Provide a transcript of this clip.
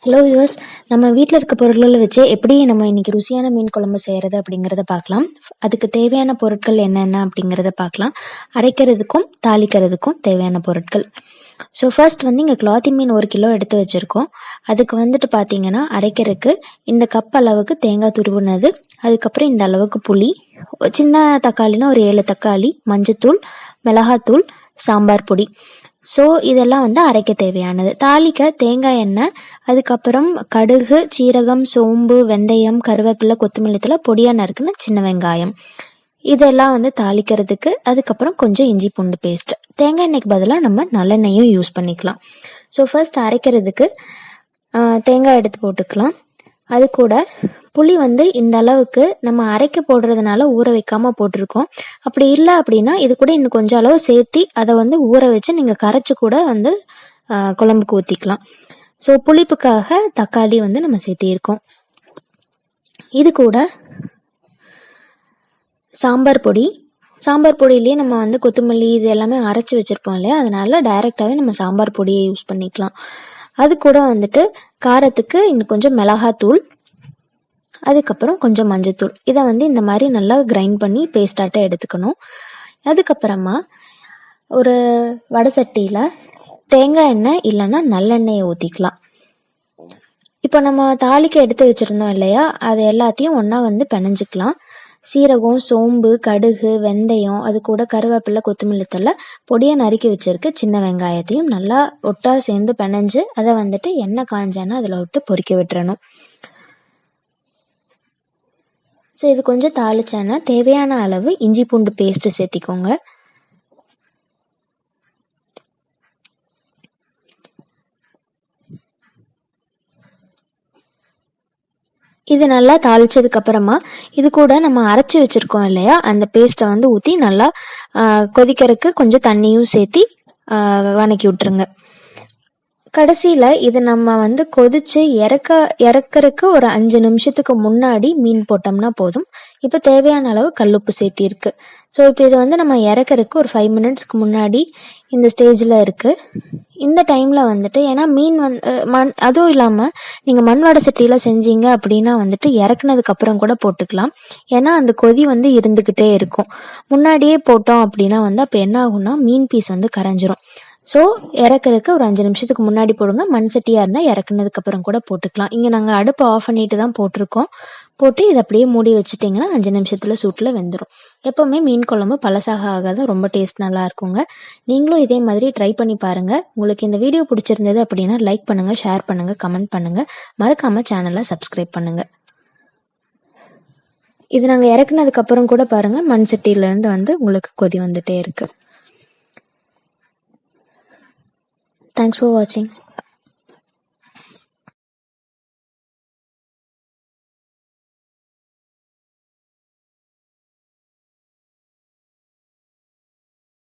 Hello viewers, நம்ம வீட்டில் இருக்க பொருட்களை வச்சு எப்படி நம்ம இன்னைக்கு ருசியான மீன் குழம்பு செய்கிறது அப்படிங்கிறத பார்க்கலாம். அதுக்கு தேவையான பொருட்கள் என்னென்ன அப்படிங்கிறத பார்க்கலாம். அரைக்கிறதுக்கும் தாளிக்கிறதுக்கும் தேவையான பொருட்கள். ஸோ ஃபர்ஸ்ட் இங்கே கிளாத்தி மீன் 1 கிலோ எடுத்து வச்சுருக்கோம். அதுக்கு பார்த்தீங்கன்னா அரைக்கிறதுக்கு இந்த கப் அளவுக்கு தேங்காய் துருவுனது, அதுக்கப்புறம் இந்த அளவுக்கு புளி, சின்ன தக்காளினா ஒரு 7 தக்காளி, மஞ்சத்தூள், மிளகாத்தூள், சாம்பார் பொடி. ஸோ இதெல்லாம் அரைக்க தேவையானது. தாளிக்க தேங்காய் எண்ணெய், அதுக்கப்புறம் கடுகு, சீரகம், சோம்பு, வெந்தயம், கருவேப்பிலை, கொத்தமல்லி தழை, பொடியாக நறுக்குன்னு சின்ன வெங்காயம், இதெல்லாம் தாளிக்கிறதுக்கு. அதுக்கப்புறம் கொஞ்சம் இஞ்சி பூண்டு பேஸ்ட். தேங்காய் எண்ணெய்க்கு பதிலாக நம்ம நல்லெண்ணெயும் யூஸ் பண்ணிக்கலாம். ஸோ ஃபர்ஸ்ட் அரைக்கிறதுக்கு தேங்காய் எடுத்து போட்டுக்கலாம். அது கூட புளி இந்த அளவுக்கு நம்ம அரைக்க போடுறதுனால ஊற வைக்காம போட்டிருக்கோம். அப்படி இல்லை அப்படின்னா இது கூட இன்னும் கொஞ்சம் அளவு சேர்த்தி அதை ஊற வச்சு நீங்கள் கரைச்சி கூட குழம்புக்கு ஊற்றிக்கலாம். ஸோ புளிப்புக்காக தக்காளி நம்ம சேர்த்தியிருக்கோம். இது கூட சாம்பார் பொடி. சாம்பார் பொடியிலேயே நம்ம கொத்தமல்லி இது எல்லாமே அரைச்சி வச்சுருப்போம் இல்லையா, அதனால டைரெக்டாகவே நம்ம சாம்பார் பொடியை யூஸ் பண்ணிக்கலாம். அது கூட காரத்துக்கு இன்னும் கொஞ்சம் மிளகாத்தூள், அதுக்கப்புறம் கொஞ்சம் மஞ்சத்தூள். இதை இந்த மாதிரி நல்லா கிரைண்ட் பண்ணி பேஸ்டாட்டம் எடுத்துக்கணும். அதுக்கப்புறமா ஒரு வடை சட்டியில் தேங்காய் எண்ணெய் இல்லைன்னா நல்லெண்ணெயை ஊற்றிக்கலாம். இப்போ நம்ம தாளிக்க எடுத்து வச்சுருந்தோம் இல்லையா, அது எல்லாத்தையும் ஒன்றா பிணைஞ்சிக்கலாம். சீரகம், சோம்பு, கடுகு, வெந்தயம், அது கூட கருவேப்பிலை, கொத்தமல்லி தழை, பொடியை நறுக்கி வச்சிருக்க சின்ன வெங்காயத்தையும் நல்லா ஒட்டா சேர்ந்து பிணைஞ்சு அதை எண்ணெய் காஞ்சானா அதில் விட்டு பொரிக்க விட்டுறணும். ஸோ இது கொஞ்சம் தாளிச்சானா தேவையான அளவு இஞ்சி பூண்டு பேஸ்ட்டு சேர்த்திக்கோங்க. இது நல்லா தாளிச்சதுக்கு அப்புறமா இது கூட நம்ம அரைச்சி வச்சிருக்கோம் இல்லையா, அந்த பேஸ்ட்டை ஊற்றி நல்லா கொதிக்கிறதுக்கு கொஞ்சம் தண்ணியும் சேர்த்தி வணக்கி விட்டுருங்க. கடைசியில் இது நம்ம கொதிச்சு இறக்கறதுக்கு ஒரு 5 நிமிஷத்துக்கு முன்னாடி மீன் போட்டோம்னா போதும். இப்போ தேவையான அளவு கல்லுப்பு சேர்த்திருக்கு. ஸோ இப்போ இது நம்ம இறக்கறதுக்கு ஒரு 5 மினிட்ஸ்க்கு முன்னாடி இந்த ஸ்டேஜில் இருக்குது. இந்த டைமில் ஏன்னா மீன் மண், அதுவும் இல்லாமல் நீங்கள் மண் வடை சட்டியில் செஞ்சீங்க அப்படின்னா இறக்குனதுக்கப்புறம் கூட போட்டுக்கலாம். ஏன்னா அந்த கொதி இருந்துக்கிட்டே இருக்கும். முன்னாடியே போட்டோம் அப்படின்னா அப்போ என்ன ஆகும்னா மீன் பீஸ் கரைஞ்சிரும். ஸோ இறக்குறதுக்கு ஒரு 5 நிமிஷத்துக்கு முன்னாடி போடுங்க. மண் சட்டியாக இருந்தால் இறக்குனதுக்கப்புறம் கூட போட்டுக்கலாம். இங்கே நாங்கள் அடுப்பு ஆஃப் பண்ணிட்டு தான் போட்டிருக்கோம். போட்டு இதை அப்படியே மூடி வச்சுட்டிங்கன்னா 5 நிமிஷத்தில் சூட்டில் வெந்துடும். எப்போவுமே மீன் குழம்பு பழசாக ஆகாத ரொம்ப டேஸ்ட் நல்லா இருக்குங்க. நீங்களும் இதே மாதிரி ட்ரை பண்ணி பாருங்கள். உங்களுக்கு இந்த வீடியோ பிடிச்சிருந்தது அப்படின்னா லைக் பண்ணுங்கள், ஷேர் பண்ணுங்கள், கமெண்ட் பண்ணுங்கள். மறக்காமல் சேனலை சப்ஸ்கிரைப் பண்ணுங்கள். இது நாங்கள் இறக்குனதுக்கப்புறம் கூட பாருங்கள், மண் சட்டியிலேருந்து உங்களுக்கு கொதி வந்துட்டே இருக்குது. Thanks for watching.